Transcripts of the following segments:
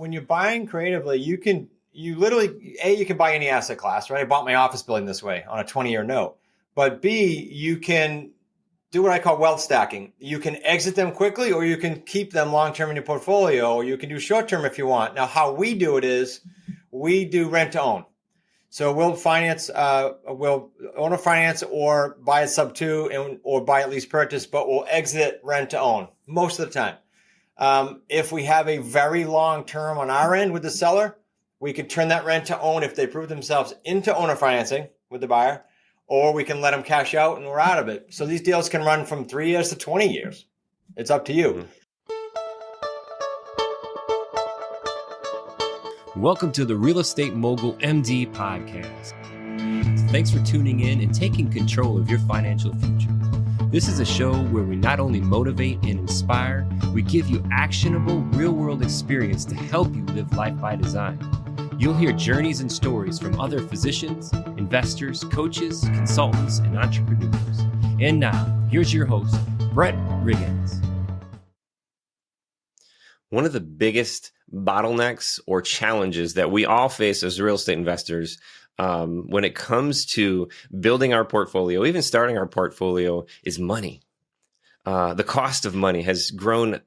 when you're buying creatively, you can buy any asset class, right? I bought my office building this way on a 20-year note. But B, you can do what I call wealth stacking. You can exit them quickly, or you can keep them long-term in your portfolio, or you can do short-term if you want. Now, how we do it is we do rent to own. So we'll owner finance or buy it sub two or buy it lease purchase, but we'll exit rent to own most of the time. If we have a very long term on our end with the seller, we could turn that rent to own if they prove themselves into owner financing with the buyer, or we can let them cash out and we're out of it. So these deals can run from 3 years to 20 years. It's up to you. Welcome to the Real Estate Mogul MD podcast. Thanks for tuning in and taking control of your financial future. This is a show where we not only motivate and inspire, we give you actionable real-world experience to help you live life by design. You'll hear journeys and stories from other physicians, investors, coaches, consultants, and entrepreneurs. And now, here's your host, Brett Riggins. One of the biggest bottlenecks or challenges that we all face as real estate investors when it comes to building our portfolio, even starting our portfolio, is money. The cost of money has grown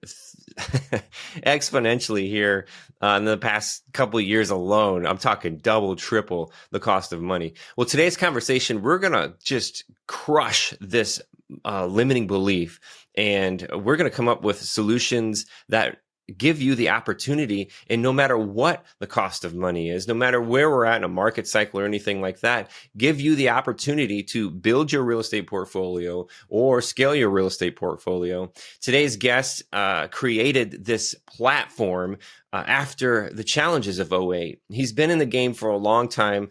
exponentially here in the past couple of years alone. I'm talking double, triple the cost of money. Well, today's conversation, we're going to just crush this limiting belief, and we're going to come up with solutions that give you the opportunity, and no matter what the cost of money is, no matter where we're at in a market cycle or anything like that, give you the opportunity to build your real estate portfolio or scale your real estate portfolio. Today's guest created this platform after the challenges of '08. He's been in the game for a long time,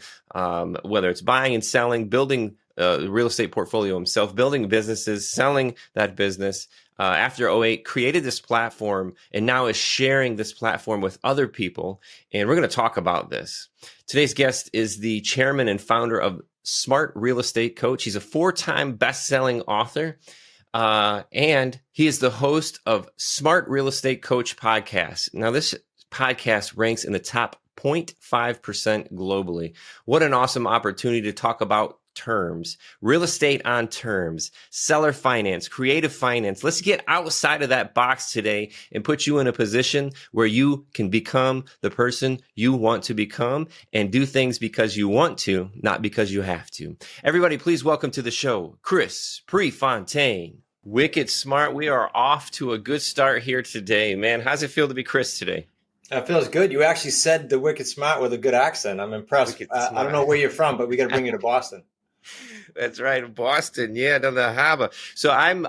whether it's buying and selling, building the real estate portfolio himself, building businesses, selling that business. After '08, created this platform and now is sharing this platform with other people. And we're going to talk about this. Today's guest is the chairman and founder of Smart Real Estate Coach. He's a 4-time best-selling author. And he is the host of Smart Real Estate Coach podcast. Now, this podcast ranks in the top 0.5% globally. What an awesome opportunity to talk about terms, real estate on terms, seller finance, creative finance. Let's get outside of that box today and put you in a position where you can become the person you want to become and do things because you want to, not because you have to. Everybody, please welcome to the show, Chris Prefontaine. Wicked smart. We are off to a good start here today, man. How's it feel to be Chris today? It feels good. You actually said the wicked smart with a good accent. I'm impressed. I don't know where you're from, but we got to bring you to Boston. That's right, Boston. Yeah, down the harbor. So I'm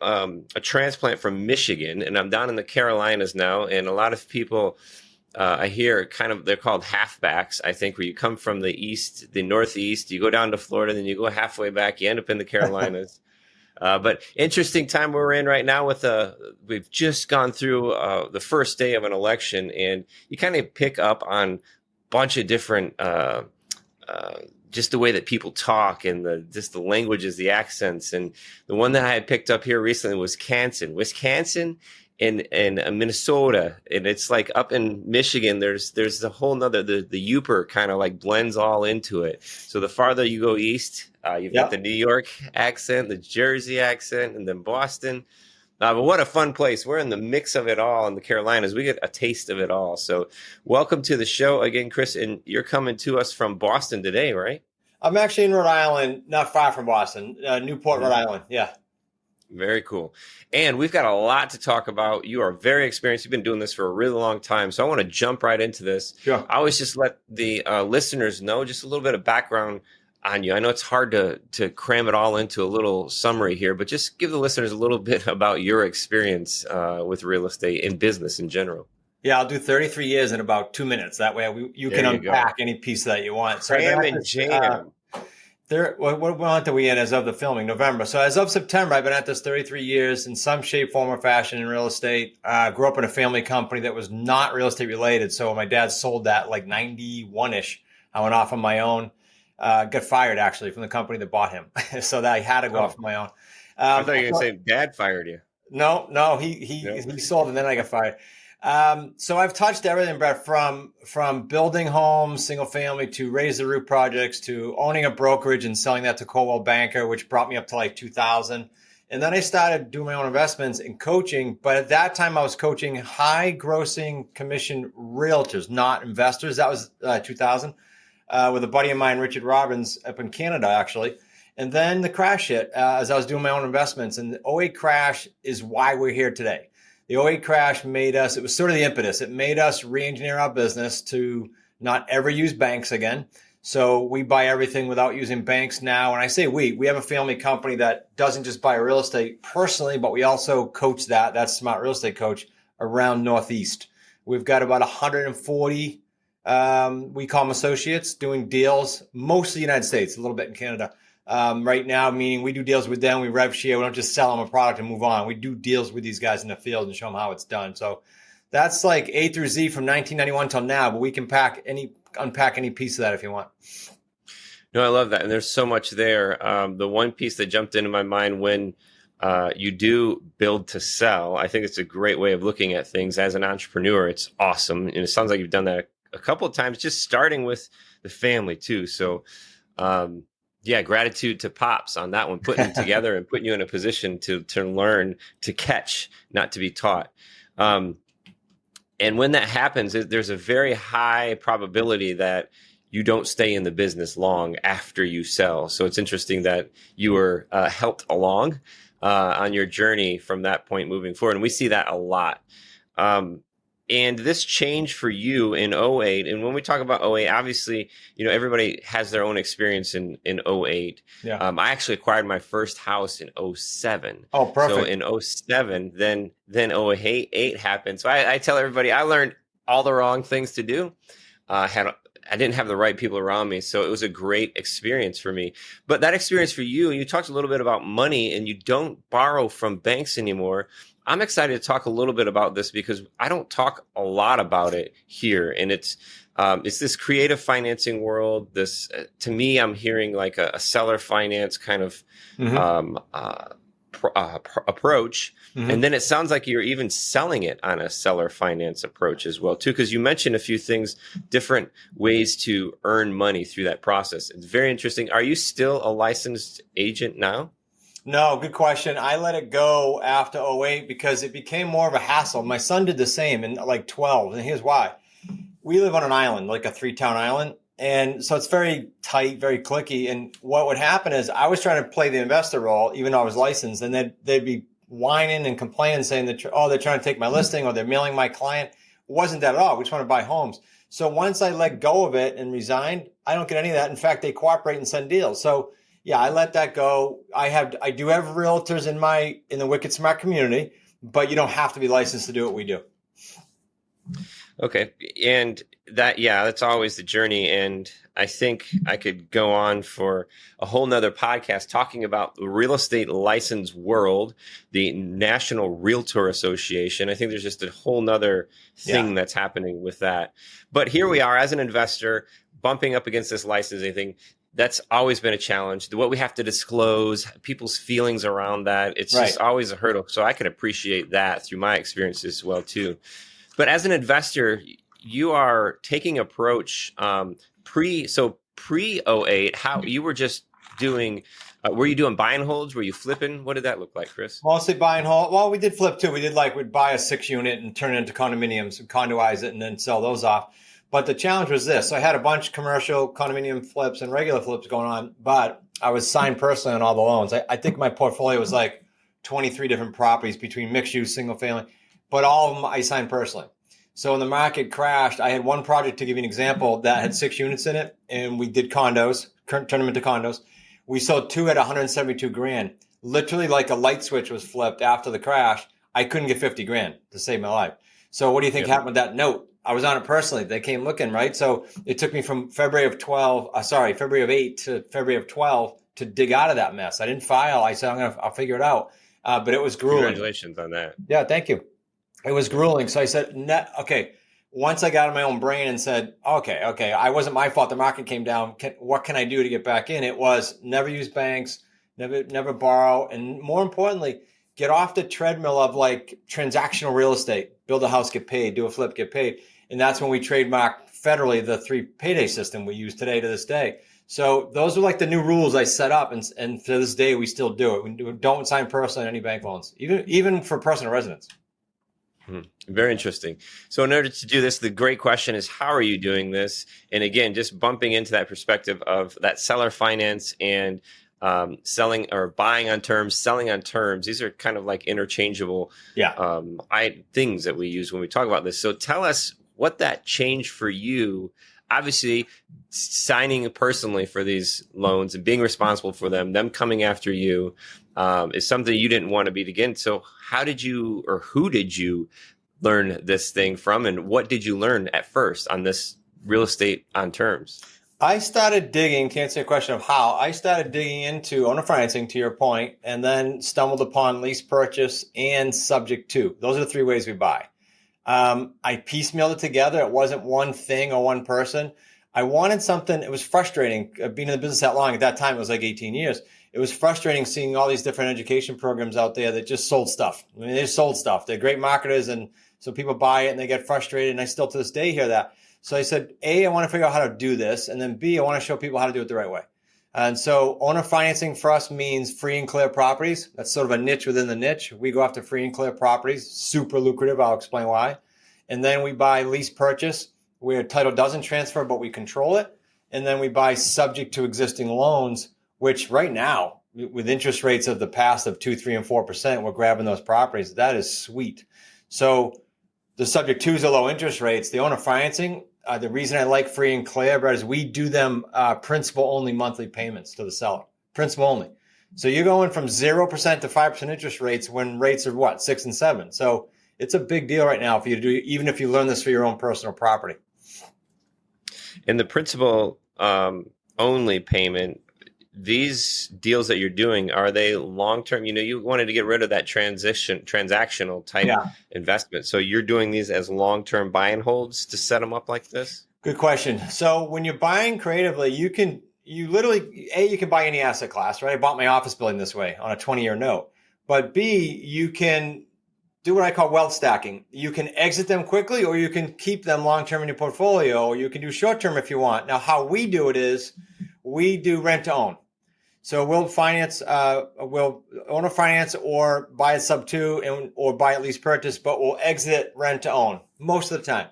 a transplant from Michigan, and I'm down in the Carolinas now. And a lot of people I hear they're called halfbacks. I think where you come from the east, the northeast, you go down to Florida, then you go halfway back, you end up in the Carolinas. But interesting time we're in right now we've just gone through the first day of an election, and you kind of pick up on a bunch of different just the way that people talk and the languages, the accents. And the one that I had picked up here recently was Wisconsin and Minnesota. And it's like up in Michigan, there's a whole nother, the Yooper kind of like blends all into it. So the farther you go east, you've got the New York accent, the Jersey accent, and then Boston. But what a fun place. We're in the mix of it all in the Carolinas. We get a taste of it all. So welcome to the show again, Chris. And you're coming to us from Boston today, right? I'm actually in Rhode Island, not far from Boston, Newport, Rhode Island. Yeah. Very cool. And we've got a lot to talk about. You are very experienced. You've been doing this for a really long time. So I want to jump right into this. Sure. I always just let the listeners know just a little bit of background on you. I know it's hard to cram it all into a little summary here, but just give the listeners a little bit about your experience with real estate and business in general. Yeah, I'll do 33 years in about 2 minutes. That way you can unpack any piece that you want. So Cram and jam. What month are we in as of the filming? November. So as of September, I've been at this 33 years in some shape, form, or fashion in real estate. Grew up in a family company that was not real estate related. So my dad sold that like 91-ish. I went off on my own. Got fired actually from the company that bought him. So that I had to go off on my own. I thought you were going to say dad fired you. No, he sold and then I got fired. So I've touched everything, Brett, from building homes, single family, to raise the roof projects, to owning a brokerage and selling that to Coldwell Banker, which brought me up to like 2000. And then I started doing my own investments and coaching. But at that time, I was coaching high grossing commission realtors, not investors. That was 2000 with a buddy of mine, Richard Robbins, up in Canada, actually. And then the crash hit as I was doing my own investments. And the '08 crash is why we're here today. The '08 crash made us, it was sort of the impetus. It made us re-engineer our business to not ever use banks again. So we buy everything without using banks now. And I say we have a family company that doesn't just buy real estate personally, but we also coach that's Smart Real Estate Coach around Northeast. We've got about 140, we call them associates, doing deals, mostly United States, a little bit in Canada. Right now, meaning we do deals with them, we rev share, we don't just sell them a product and move on. We do deals with these guys in the field and show them how it's done. So that's like A through Z from 1991 till now, but we can unpack any piece of that if you want. No, I love that. And there's so much there. The one piece that jumped into my mind when you do build to sell, I think it's a great way of looking at things as an entrepreneur. It's awesome. And it sounds like you've done that a couple of times, just starting with the family too. So, yeah, gratitude to Pops on that one, putting it together and putting you in a position to learn, to catch, not to be taught. And when that happens, there's a very high probability that you don't stay in the business long after you sell. So it's interesting that you were helped along on your journey from that point moving forward. And we see that a lot. And this change for you in '08, and when we talk about '08, obviously, everybody has their own experience in '08. Yeah. I actually acquired my first house in '07. Oh, perfect. So in '07, then '08 happened. So I tell everybody I learned all the wrong things to do. I didn't have the right people around me. So it was a great experience for me. But that experience for you talked a little bit about money, and you don't borrow from banks anymore. I'm excited to talk a little bit about this because I don't talk a lot about it here. And it's this creative financing world. This, to me, I'm hearing like a seller finance kind of approach. Mm-hmm. And then it sounds like you're even selling it on a seller finance approach as well, too, because you mentioned a few things, different ways to earn money through that process. It's very interesting. Are you still a licensed agent now? No, good question. I let it go after '08 because it became more of a hassle. My son did the same in like 12, and here's why. We live on an island, like a 3-town island, and so it's very tight, very cliquey. And what would happen is I was trying to play the investor role, even though I was licensed, and they'd be whining and complaining, saying that, they're trying to take my listing or they're mailing my client. It wasn't that at all. We just want to buy homes. So once I let go of it and resigned, I don't get any of that. In fact, they cooperate and send deals. So yeah, I let that go. I do have realtors in the Wicked Smart community, but you don't have to be licensed to do what we do. Okay. And that's always the journey. And I think I could go on for a whole nother podcast talking about the real estate license world, the National Realtor Association. I think there's just a whole nother thing that's happening with that. But here we are as an investor bumping up against this licensing thing. That's always been a challenge. What we have to disclose, people's feelings around that, it's just always a hurdle. So I can appreciate that through my experiences as well, too. But as an investor, you are taking approach pre '08. How you were just doing? Were you doing buy and holds? Were you flipping? What did that look like, Chris? Mostly buy and hold. Well, we did flip too. We'd buy a 6-unit and turn it into condominiums and condoize it and then sell those off. But the challenge was this. So I had a bunch of commercial condominium flips and regular flips going on, but I was signed personally on all the loans. I think my portfolio was like 23 different properties between mixed use, single family, but all of them I signed personally. So when the market crashed, I had one project, to give you an example, that had 6 units in it, and we did condos, turned them into condos. We sold 2 at 172 grand. Literally like a light switch was flipped after the crash. I couldn't get 50 grand to save my life. So what do you think happened with that note? I was on it personally. They came looking, right? So it took me from February of '8 to February of 12 to dig out of that mess. I didn't file. I said, I'll figure it out. But it was grueling. Congratulations on that. Yeah, thank you. It was grueling. So I said, okay. Once I got in my own brain and said, okay, I wasn't my fault. The market came down. What can I do to get back in? It was never use banks, never borrow. And more importantly, get off the treadmill of like transactional real estate. build a house, get paid, do a flip, get paid. And that's when we trademarked federally the 3 payday system we use today to this day. So those are like the new rules I set up. And to this day, we still do it. We don't sign personally on any bank loans, even for personal residence. Very interesting. So in order to do this, the great question is, how are you doing this? And again, just bumping into that perspective of that seller finance and selling or buying on terms, selling on terms. These are kind of like interchangeable things that we use when we talk about this. So tell us what that changed for you. Obviously, signing personally for these loans and being responsible for them coming after you is something you didn't want to be again. So how did you, or who did you learn this thing from, and what did you learn at first on this real estate on terms? I started digging, to answer your question of how, I started digging into owner financing, to your point, and then stumbled upon lease purchase and subject to. Those are the 3 ways we buy. I piecemealed it together. It wasn't one thing or one person. I wanted something. It was frustrating being in the business that long. At that time, it was like 18 years. It was frustrating seeing all these different education programs out there that just sold stuff. I mean, they just sold stuff. They're great marketers, and so people buy it and they get frustrated. And I still to this day hear that. So I said, A, I want to figure out how to do this. And then B, I want to show people how to do it the right way. And so owner financing for us means free and clear properties. That's sort of a niche within the niche. We go after free and clear properties, super lucrative. I'll explain why. And then we buy lease purchase, where title doesn't transfer, but we control it. And then we buy subject to existing loans, which right now, with interest rates of the past of 2, 3, and 4%, we're grabbing those properties. That is sweet. So the subject twos are low interest rates. The owner financing, the reason I like free and clear, Brett, is we do them principal only monthly payments to the seller. Principal only. So you're going from 0% to 5% interest rates when rates are what, 6 and 7. So it's a big deal right now for you to do, even if you learn this for your own personal property. And the principal only payment, these deals that you're doing, are they long-term? You know, you wanted to get rid of that transactional type investment. So you're doing these as long-term buy and holds to set them up like this? Good question. So when you're buying creatively, you can buy any asset class, right? I bought my office building this way on a 20-year note. But B, you can do what I call wealth stacking. You can exit them quickly, or you can keep them long-term in your portfolio, or you can do short-term if you want. Now, how we do it is we do rent to own. So we'll owner finance or buy it sub to or buy it lease purchase, but we'll exit rent to own most of the time.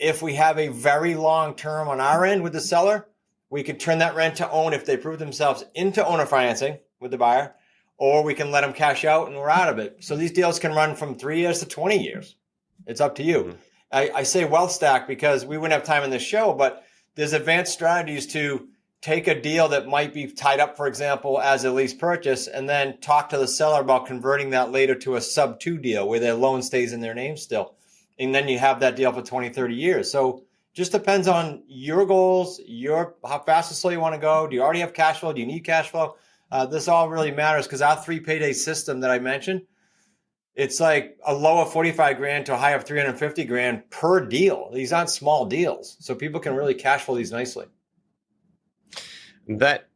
If we have a very long term on our end with the seller, we could turn that rent to own if they prove themselves into owner financing with the buyer, or we can let them cash out and we're out of it. So these deals can run from 3 years to 20 years. It's up to you. Mm-hmm. I say wealth stack because we wouldn't have time in this show, but there's advanced strategies to take a deal that might be tied up, for example, as a lease purchase, and then talk to the seller about converting that later to a sub 2 deal where their loan stays in their name still. And then you have that deal for 20, 30 years. So just depends on your goals, how fast or slow you want to go. Do you already have cash flow? Do you need cash flow? This all really matters because our 3 payday system that I mentioned, it's like a low of 45 grand to a high of 350 grand per deal. These aren't small deals. So people can really cash flow these nicely. That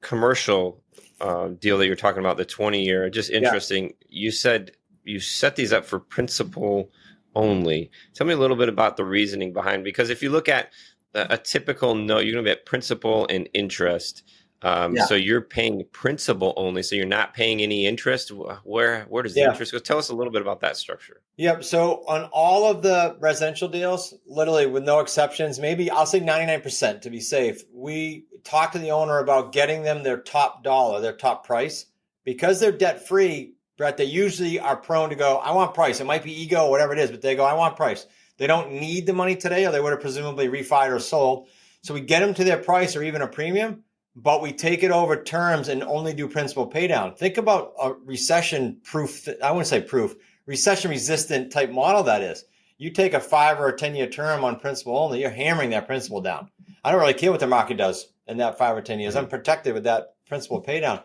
commercial deal that you're talking about, the 20-year, just interesting. Yeah. You said you set these up for principal only. Tell me a little bit about the reasoning behind, because if you look at a typical note, you're going to be at principal and interest. So you're paying principal only, so you're not paying any interest. Where does the interest go? Tell us a little bit about that structure. Yep. So on all of the residential deals, literally with no exceptions, maybe I'll say 99% to be safe, we talk to the owner about getting them their top dollar, their top price. Because they're debt free, Brett, they usually are prone to go, I want price. It might be ego or whatever it is, but they go, I want price. They don't need the money today, or they would have presumably refied or sold. So we get them to their price or even a premium, but we take it over terms and only do principal pay down. Think about a recession-resistant type model that is. You take a 5 or a 10-year term on principal only, you're hammering that principal down. I don't really care what the market does in that 5 or 10 years. I'm protected with that principal pay down.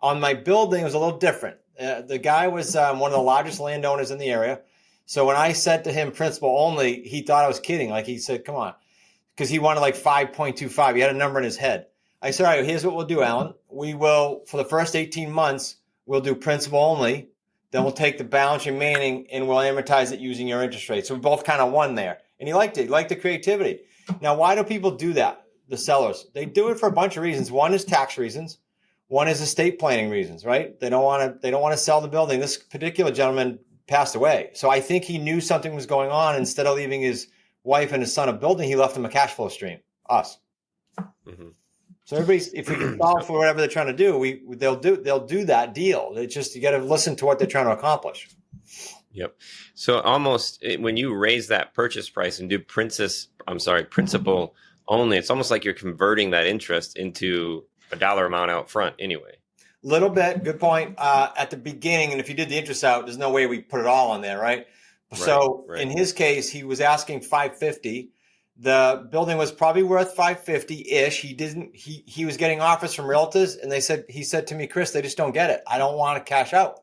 On my building, it was a little different. The guy was one of the largest landowners in the area. So when I said to him principal only, he thought I was kidding. Like he said, come on, because he wanted like 5.25. He had a number in his head. I said, all right, here's what we'll do, Alan. We will, for the first 18 months, we'll do principal only. Then we'll take the balance remaining and we'll amortize it using your interest rate. So we both kind of won there. And he liked it. He liked the creativity. Now, why do people do that? The sellers, they do it for a bunch of reasons. One is tax reasons. One is estate planning reasons, right? They don't want to sell the building. This particular gentleman passed away. So I think he knew something was going on. Instead of leaving his wife and his son a building, he left them a cash flow stream, us. Mm-hmm. So everybody's, if we can solve for whatever they're trying to do, they'll do that deal. It's just, you got to listen to what they're trying to accomplish. Yep. So almost when you raise that purchase price and do principal only, it's almost like you're converting that interest into a dollar amount out front anyway. Little bit. Good point. At the beginning, and if you did the interest out, there's no way we put it all on there, right? So in his case, he was asking $550. The building was probably worth $550-ish. He was getting offers from realtors, and he said to me, Chris, they just don't get it. I don't want to cash out.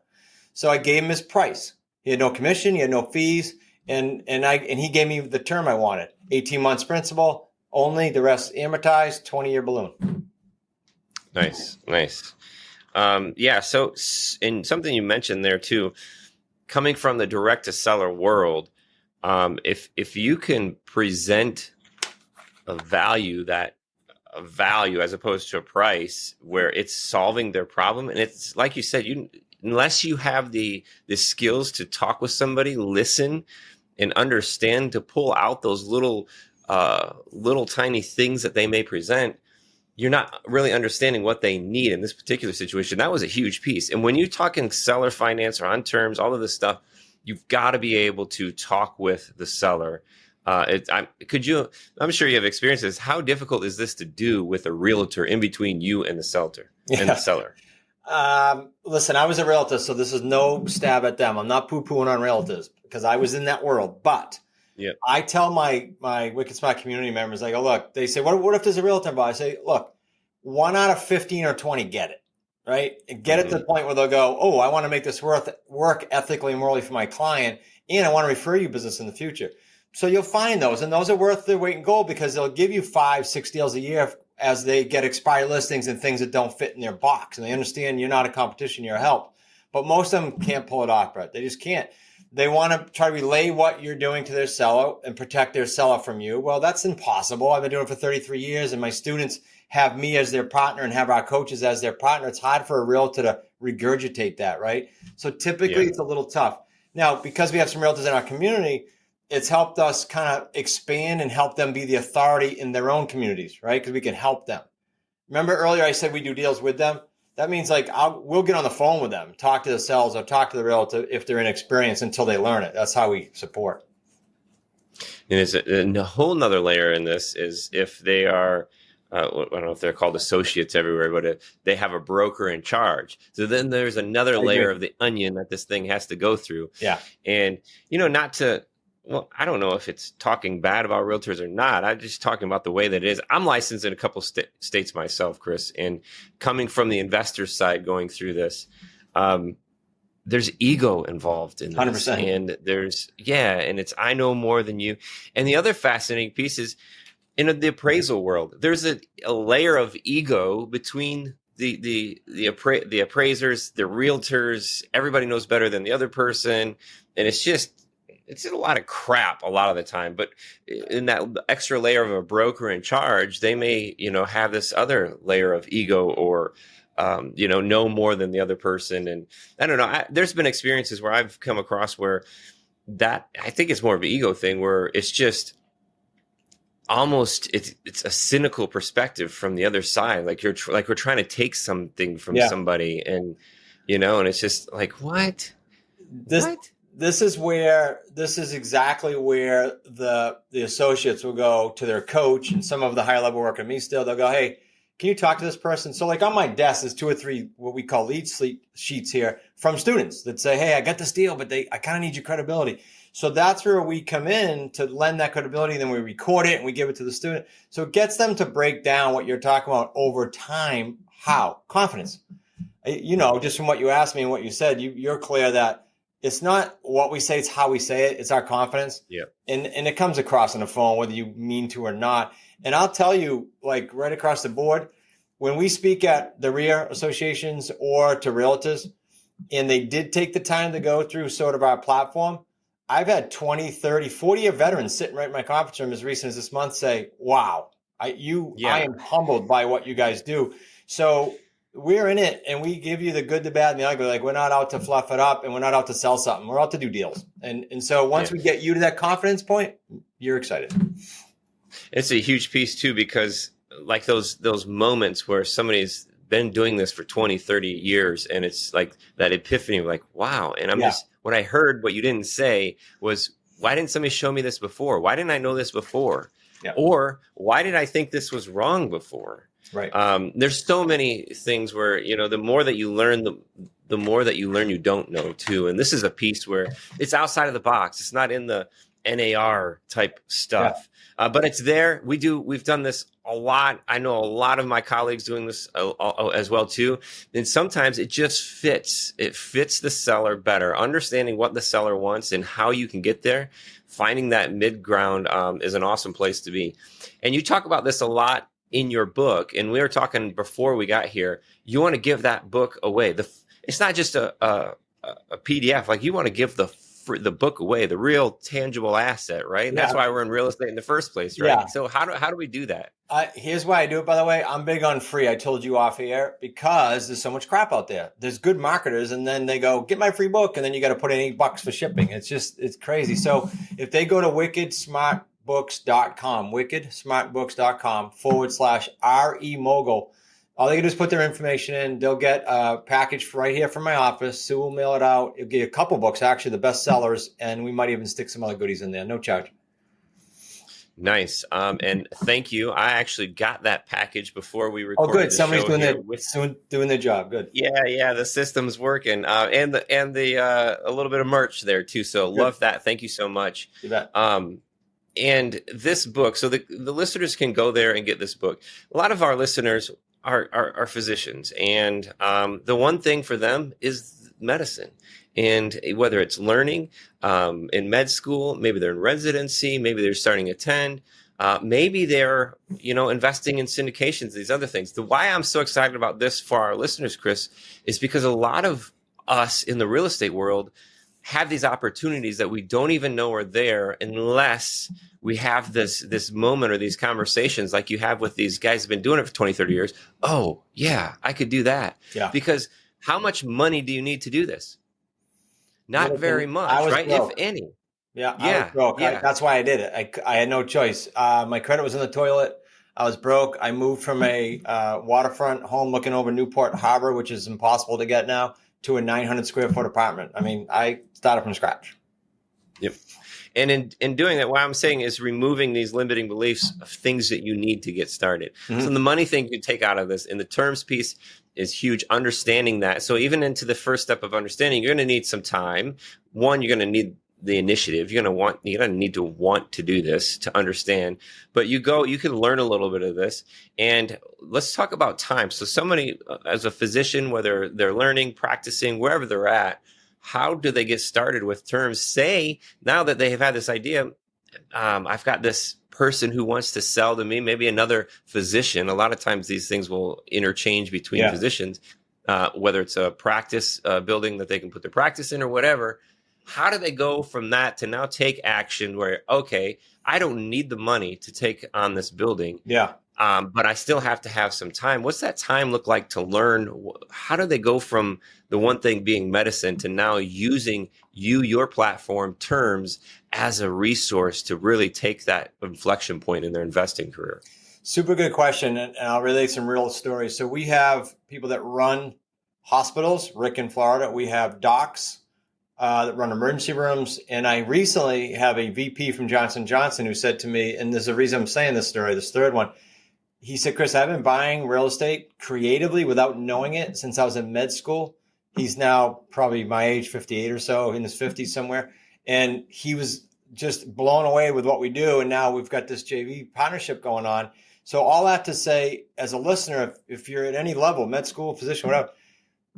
So I gave him his price. He had no commission, he had no fees, and he gave me the term I wanted. 18 months principal only, the rest amortized, 20-year balloon. Nice. Yeah. So, and something you mentioned there too, coming from the direct to seller world, if you can present a value as opposed to a price where it's solving their problem, and it's like you said, unless you have the skills to talk with somebody, listen, and understand to pull out those little tiny things that they may present, you're not really understanding what they need in this particular situation. That was a huge piece. And when you're talking seller finance or on terms, all of this stuff, you've got to be able to talk with the seller. I'm sure you have experiences. How difficult is this to do with a realtor in between you and the seller? Listen, I was a realtor, so this is no stab at them. I'm not poo-pooing on realtors because I was in that world. But yeah, I tell my Wicked Smart community members, I go, look, they say, what if there's a realtor involved? I say, look, 1 out of 15 or 20 get it, right? Get it to the point where they'll go, oh, I want to make this work ethically and morally for my client, and I want to refer you business in the future. So you'll find those, and those are worth their weight in gold because they'll give you 5-6 deals a year as they get expired listings and things that don't fit in their box. And they understand you're not a competition, you're a help. But most of them can't pull it off, Brett. They just can't. They want to try to relay what you're doing to their seller and protect their seller from you. Well, that's impossible. I've been doing it for 33 years, and my students have me as their partner and have our coaches as their partner. It's hard for a realtor to regurgitate that, right? So typically it's a little tough. Now, because we have some realtors in our community, it's helped us kind of expand and help them be the authority in their own communities, right? Because we can help them. Remember earlier I said we do deals with them? That means we'll get on the phone with them, talk to the sellers or talk to the realtor if they're inexperienced until they learn it. That's how we support. And a whole nother layer in this is if they are, I don't know if they're called associates everywhere, but they have a broker in charge. So then there's another layer of the onion that this thing has to go through. Yeah. And, well, I don't know if it's talking bad about realtors or not. I'm just talking about the way that it is. I'm licensed in a couple states myself, Chris, and coming from the investor side going through this, there's ego involved in this. 100%. And and it's, I know more than you. And the other fascinating piece is in the appraisal world, there's a layer of ego between the appraisers, the realtors. Everybody knows better than the other person. And it's a lot of crap a lot of the time, but in that extra layer of a broker in charge, they may, have this other layer of ego or, know more than the other person. And I don't know, there's been experiences where I've come across where that, I think it's more of an ego thing where it's just almost, it's a cynical perspective from the other side. Like we're trying to take something from somebody and, and it's just like, what? This is exactly where the associates will go to their coach and some of the higher level work at me still. They'll go, hey, can you talk to this person? So like on my desk, there's 2 or 3 what we call lead sheets here from students that say, hey, I got this deal, but I kind of need your credibility. So that's where we come in to lend that credibility. Then we record it and we give it to the student. So it gets them to break down what you're talking about over time. How? Confidence. Just from what you asked me and what you said, you're clear that it's not what we say, it's how we say it. It's our confidence. Yeah. And it comes across on the phone, whether you mean to or not. And I'll tell you, like right across the board, when we speak at the REIA associations or to realtors, and they did take the time to go through sort of our platform, I've had 20, 30, 40-year veterans sitting right in my conference room as recent as this month say, wow, I am humbled by what you guys do. So we're in it, and we give you the good, the bad, and the ugly. Like, we're not out to fluff it up, and we're not out to sell something. We're out to do deals. And so once we get you to that confidence point, you're excited. It's a huge piece too, because like those moments where somebody's been doing this for 20, 30 years, and it's like that epiphany of like, wow. And what I heard, what you didn't say was, why didn't somebody show me this before? Why didn't I know this before? Yeah. Or why did I think this was wrong before? Right. There's so many things where, the more that you learn, the more that you learn you don't know too. And this is a piece where it's outside of the box. It's not in the NAR type stuff, but it's there. We've done this a lot. I know a lot of my colleagues doing this as well too. And sometimes it just fits. It fits the seller better. Understanding what the seller wants and how you can get there. Finding that mid ground is an awesome place to be. And you talk about this a lot in your book. And we were talking before we got here. You want to give that book away. It's not just a PDF. Like, you want to give the book away, the real tangible asset, right? And that's why we're in real estate in the first place, right? Yeah. So how do we do that? Here's why I do it, by the way. I'm big on free. I told you off air, because there's so much crap out there. There's good marketers, and then they go, get my free book, and then you got to put in $8 for shipping. It's crazy. So if they go to wickedsmartbooks.com/RE Mogul, all they can do is put their information in. They'll get a package right here from my office. Sue will mail it out. It'll get a couple books, actually, the best sellers, and we might even stick some other goodies in there. No charge. Nice. And thank you. I actually got that package before we recorded. Oh, good. Somebody's doing their job. Good. Yeah. The system's working. And a little bit of merch there too. So good. Love that. Thank you so much. You bet. And this book, so the listeners can go there and get this book. A lot of our listeners are physicians, and the one thing for them is medicine. And whether it's learning in med school, maybe they're in residency, maybe they're starting to attend, maybe they're investing in syndications, these other things. The why I'm so excited about this for our listeners, Chris, is because a lot of us in the real estate world have these opportunities that we don't even know are there unless we have this moment or these conversations like you have with these guys who've been doing it for 20, 30 years. Oh, yeah, I could do that. Yeah. Because how much money do you need to do this? Not very much, right? Broke. If any. Yeah, I was broke. Yeah. That's why I did it. I had no choice. My credit was in the toilet. I was broke. I moved from a waterfront home looking over Newport Harbor, which is impossible to get now, to a 900 square foot apartment. I mean, I started from scratch. Yep. And in doing that, what I'm saying is removing these limiting beliefs of things that you need to get started. Mm-hmm. So the money thing you take out of this, and the terms piece is huge, understanding that. So even into the first step of understanding, you're going to need some time. One, you're going to need the initiative. You're going to need to want to do this, to understand. But you can learn a little bit of this. And let's talk about time. So somebody, as a physician, whether they're learning, practicing, wherever they're at, how do they get started with terms? Say, now that they have had this idea, I've got this person who wants to sell to me, maybe another physician. A lot of times these things will interchange between physicians, whether it's a practice building that they can put their practice in or whatever. How do they go from that to now take action where, okay, I don't need the money to take on this building. Yeah. But I still have to have some time. What's that time look like to learn? How do they go from the one thing being medicine to now using your platform, terms, as a resource to really take that inflection point in their investing career? Super good question. And I'll relate some real stories. So we have people that run hospitals, Rick in Florida. We have docs that run emergency rooms. And I recently have a VP from Johnson & Johnson who said to me, and there's a reason I'm saying this story, this third one. He said, Chris, I've been buying real estate creatively without knowing it since I was in med school. He's now probably my age, 58 or so, in his 50s somewhere. And he was just blown away with what we do. And now we've got this JV partnership going on. So all that to say, as a listener, if you're at any level, med school, physician, whatever,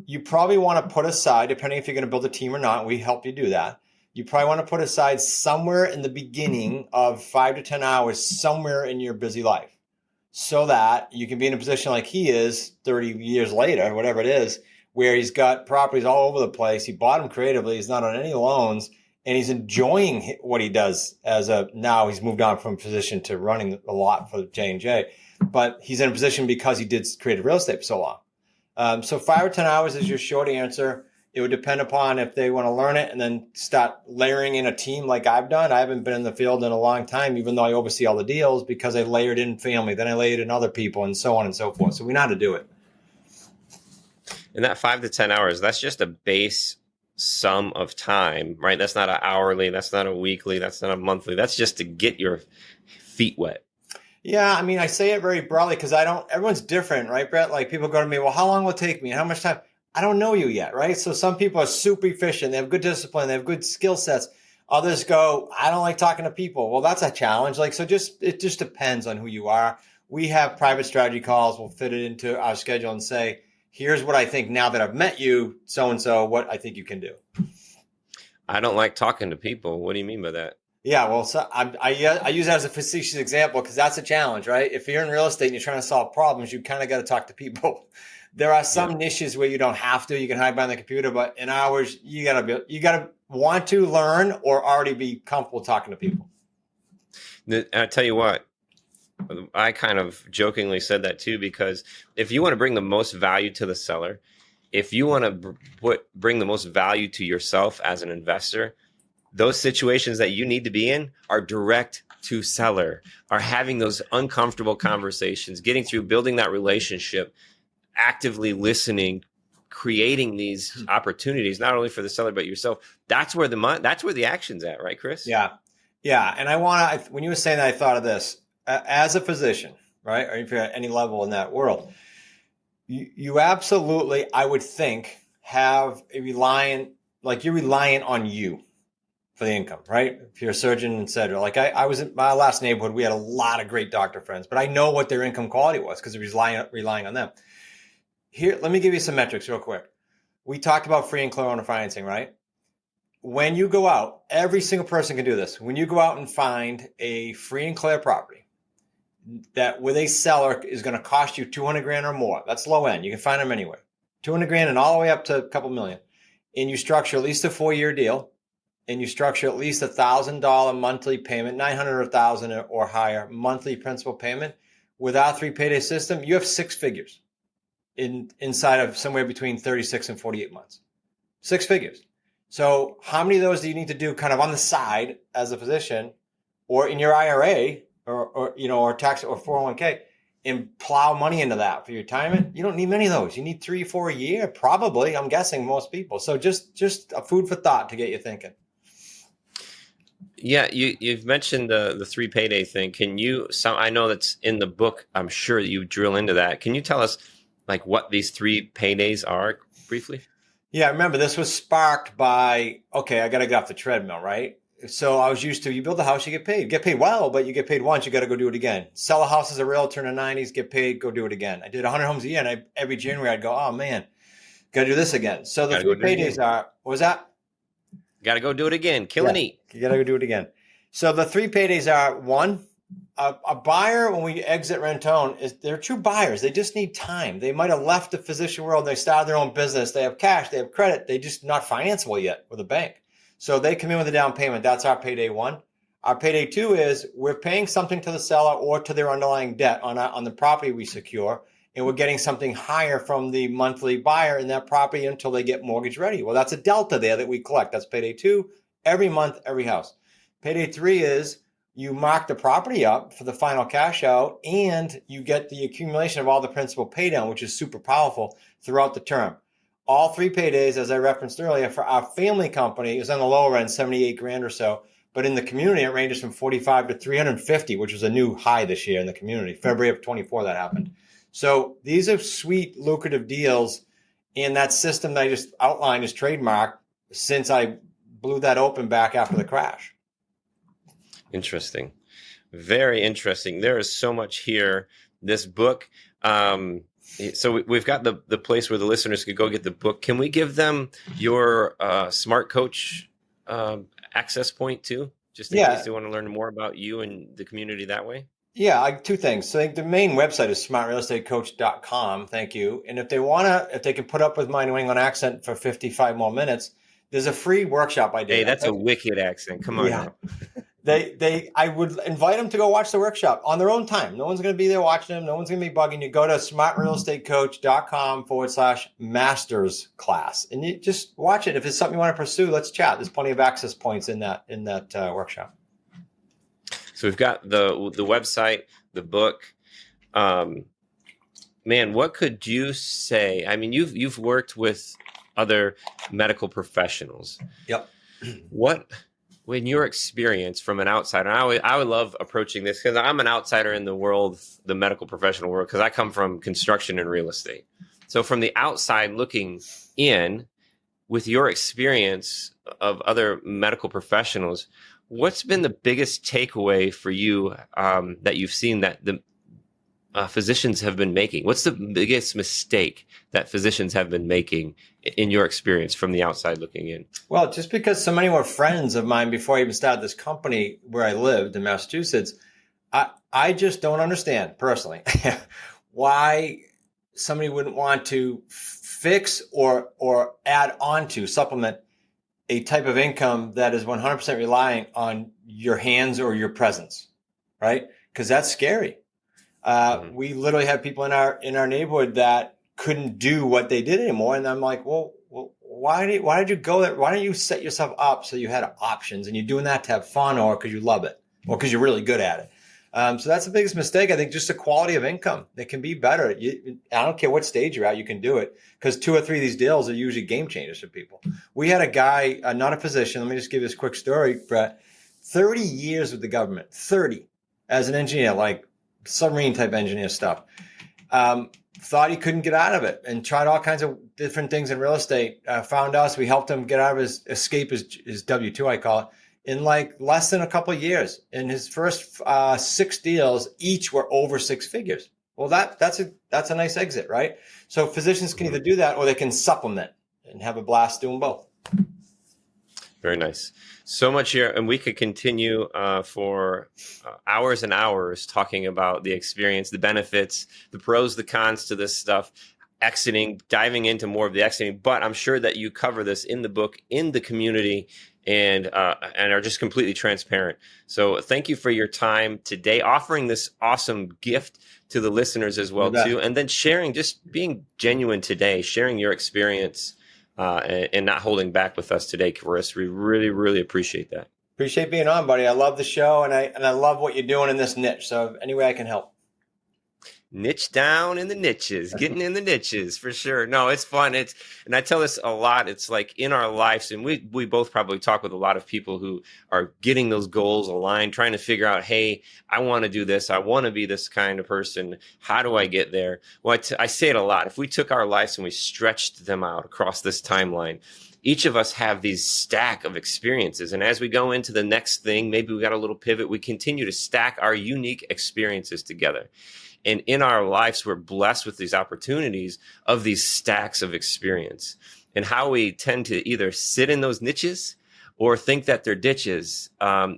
you probably want to put aside, depending if you're going to build a team or not, we help you do that. You probably want to put aside somewhere in the beginning of 5 to 10 hours, somewhere in your busy life, so that you can be in a position like he is 30 years later, whatever it is, where he's got properties all over the place. He bought them creatively. He's not on any loans, and he's enjoying what he does now he's moved on from position to running a lot for J&J, but he's in a position because he did creative real estate for so long. So 5 or 10 hours is your short answer. It would depend upon if they want to learn it and then start layering in a team like I've done. I haven't been in the field in a long time, even though I oversee all the deals, because I layered in family, then I layered in other people, and so on and so forth. So we know how to do it. And that 5 to 10 hours, that's just a base sum of time, right? That's not an hourly, that's not a weekly, that's not a monthly. That's just to get your feet wet. Yeah, I mean, I say it very broadly because everyone's different, right, Brett? Like people go to me, well, how long will it take me? How much time? I don't know you yet, right? So some people are super efficient. They have good discipline. They have good skill sets. Others go, I don't like talking to people. Well, that's a challenge. Like, so it just depends on who you are. We have private strategy calls. We'll fit it into our schedule and say, here's what I think now that I've met you, so-and-so, what I think you can do. I don't like talking to people. What do you mean by that? Yeah, well, so I use that as a facetious example because that's a challenge, right? If you're in real estate and you're trying to solve problems, you kind of got to talk to people. There are some niches where you don't have to. You can hide behind the computer, but in ours, you gotta want to learn or already be comfortable talking to people. I tell you what, I kind of jokingly said that too, because if you want to bring the most value to the seller, if you want to bring the most value to yourself as an investor, those situations that you need to be in are direct to seller, are having those uncomfortable conversations, getting through, building that relationship, actively listening, creating these opportunities, not only for the seller, but yourself. That's where the action's at, right, Chris? Yeah. And when you were saying that, I thought of this as a physician, right? Or if you're at any level in that world, you absolutely, I would think, have you're reliant on you for the income, right? If you're a surgeon, et cetera. Like I was in my last neighborhood, we had a lot of great doctor friends, but I know what their income quality was because it was relying on them. Here, let me give you some metrics real quick. We talked about free and clear owner financing, right? When you go out, every single person can do this. When you go out and find a free and clear property that with a seller is going to cost you 200 grand or more, that's low end. You can find them anywhere. 200 grand and all the way up to a couple million. And you structure at least a 4-year deal, and you structure at least $1,000 monthly payment, 900 or 1,000 or higher monthly principal payment. With our 3 payday system, you have 6 figures inside of somewhere between 36 and 48 months. 6 figures. So how many of those do you need to do kind of on the side as a physician or in your IRA or tax or 401k and plow money into that for your retirement? You don't need many of those. You need 3 or 4 a year, probably. I'm guessing most people. So just a food for thought to get you thinking. Yeah, you've mentioned the 3 payday thing. I know that's in the book. I'm sure you drill into that. Can you tell us like what these 3 paydays are briefly? Yeah, remember this was sparked by, okay, I got to get off the treadmill, right? So I was used to, you build a house, you get paid. You get paid well, but you get paid once, you got to go do it again. Sell a house as a realtor in the 90s, get paid, go do it again. I did 100 homes a year, and every January I'd go, oh man, got to do this again. So the 3 paydays are, what was that? Got to go do it again. Kill and eat. You got to go do it again. So the 3 paydays are, one, a buyer, when we exit Rentone, they're true buyers. They just need time. They might have left the physician world. They started their own business. They have cash. They have credit. They just not financeable yet with a bank. So they come in with a down payment. That's our payday 1. Our payday 2 is we're paying something to the seller or to their underlying debt on the property we secure, and we're getting something higher from the monthly buyer in that property until they get mortgage ready. Well, that's a delta there that we collect. That's payday 2 every month, every house. Payday 3 is you mark the property up for the final cash out, and you get the accumulation of all the principal pay down, which is super powerful throughout the term. All 3 paydays, as I referenced earlier, for our family company is on the lower end, 78 grand or so. But in the community, it ranges from 45 to 350, which was a new high this year in the community. February of 24, that happened. So these are sweet, lucrative deals. And that system that I just outlined is trademarked since I blew that open back after the crash. Interesting. Very interesting. There is so much here. This book. So we've got the place where the listeners could go get the book. Can we give them your Smart Coach access point too? Just in case they want to learn more about you and the community that way? Yeah, two things. So I think the main website is smartrealestatecoach.com. Thank you. And if they can put up with my New England accent for 55 more minutes, there's a free workshop I did. Hey, that's a wicked accent. Come on Yeah. now. I would invite them to go watch the workshop on their own time. No one's going to be there watching them. No one's going to be bugging you. Go to smartrealestatecoach.com/masters class and you just watch it. If it's something you want to pursue, let's chat. There's plenty of access points in that workshop. So we've got the website, the book. Man, what could you say? I mean, you've worked with other medical professionals. Yep. What, in your experience from an outsider, and I would love approaching this because I'm an outsider in the world, the medical professional world, because I come from construction and real estate. So from the outside looking in, with your experience of other medical professionals, what's been the biggest takeaway for you that you've seen that the physicians have been making? What's the biggest mistake that physicians have been making in your experience from the outside looking in? Well, just because so many were friends of mine before I even started this company where I lived in Massachusetts, I just don't understand personally why somebody wouldn't want to fix or add on to supplement a type of income that is 100% reliant on your hands or your presence, right? Because that's scary. We literally have people in our neighborhood that couldn't do what they did anymore. And I'm like, well, why did you go there? Why don't you set yourself up so you had options and you're doing that to have fun or because you love it or because you're really good at it? So that's the biggest mistake. I think just the quality of income that can be better. I don't care what stage you're at, you can do it because 2 or 3 of these deals are usually game changers for people. We had a guy, not a physician. Let me just give you this quick story, Brett. 30 years with the government, 30 as an engineer, like submarine type engineer stuff. Thought he couldn't get out of it and tried all kinds of different things in real estate. Found us. We helped him get out of his W-2, I call it, in like less than a couple of years. In his first 6 deals, each were over 6 figures. Well, that's a nice exit, right? So physicians can either do that or they can supplement and have a blast doing both. Very nice. So much here, and we could continue for hours and hours talking about the experience, the benefits, the pros, the cons to this stuff, exiting, diving into more of the exiting. But I'm sure that you cover this in the book, in the community, and are just completely transparent. So thank you for your time today, offering this awesome gift to the listeners as well too, and then sharing, just being genuine today, sharing your experience. And not holding back with us today, Chris. We really, really appreciate that. Appreciate being on, buddy. I love the show, and I love what you're doing in this niche. So any way I can help. Niche down in the niches, getting in the niches for sure. No, it's fun. And I tell this a lot. It's like in our lives, and we both probably talk with a lot of people who are getting those goals aligned, trying to figure out, hey, I want to do this. I want to be this kind of person. How do I get there? Well, I say it a lot. If we took our lives and we stretched them out across this timeline, each of us have these stack of experiences. And as we go into the next thing, maybe we got a little pivot, we continue to stack our unique experiences together. And in our lives, we're blessed with these opportunities of these stacks of experience. And how we tend to either sit in those niches or think that they're ditches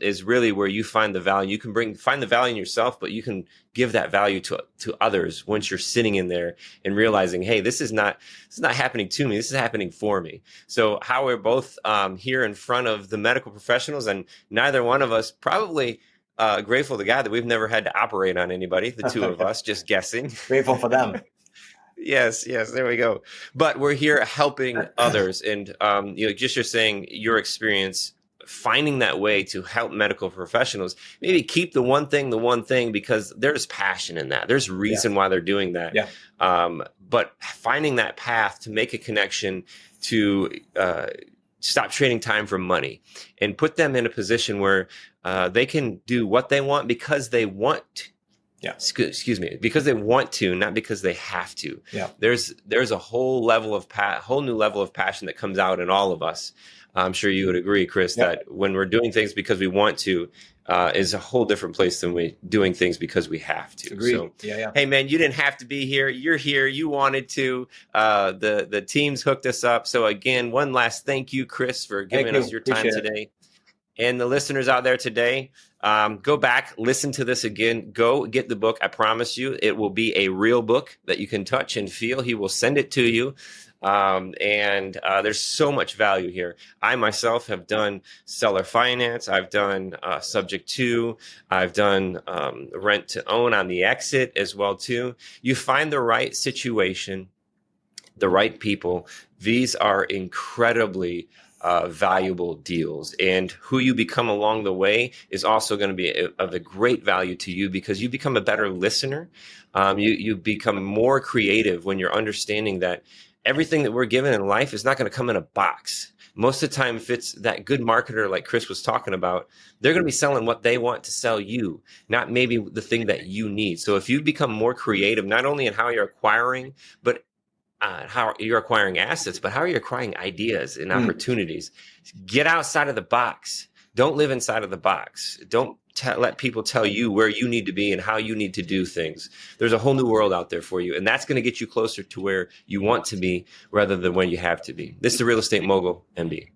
is really where you find the value. You can find the value in yourself, but you can give that value to others once you're sitting in there and realizing, hey, this is not happening to me. This is happening for me. So how we're both here in front of the medical professionals, and neither one of us probably grateful to God that we've never had to operate on anybody, the two of us, just guessing. Grateful for them. Yes, there we go. But we're here helping others. And, just you're saying your experience, finding that way to help medical professionals, maybe keep the one thing, because there's passion in that. There's reason why they're doing that. Yeah. But finding that path to make a connection to stop trading time for money and put them in a position where they can do what they want because they want to. Yeah. Excuse me, because they want to, not because they have to. Yeah. There's a whole new level of passion that comes out in all of us. I'm sure you would agree, Chris, that when we're doing things because we want to, is a whole different place than we doing things because we have to. Agreed. So, yeah. Hey man, you didn't have to be here. You're here. You wanted to. The teams hooked us up. So again, one last thank you, Chris, for giving us your time today. And the listeners out there today, go back, listen to this again, go get the book. I promise you, it will be a real book that you can touch and feel. He will send it to you. And there's so much value here. I myself have done seller finance. I've done subject to. I've done rent to own on the exit as well too. You find the right situation, the right people. These are incredibly valuable deals, and who you become along the way is also going to be of a great value to you, because you become a better listener. You become more creative when you're understanding that everything that we're given in life is not going to come in a box. Most of the time, if it's that good marketer like Chris was talking about, they're going to be selling what they want to sell you, not maybe the thing that you need. So if you become more creative, not only in how you're acquiring, but how you're acquiring assets, but how are you acquiring ideas and opportunities? Get outside of the box. Don't live inside of the box. Don't let people tell you where you need to be and how you need to do things. There's a whole new world out there for you, and that's going to get you closer to where you want to be rather than where you have to be. This is the Real Estate Mogul MD.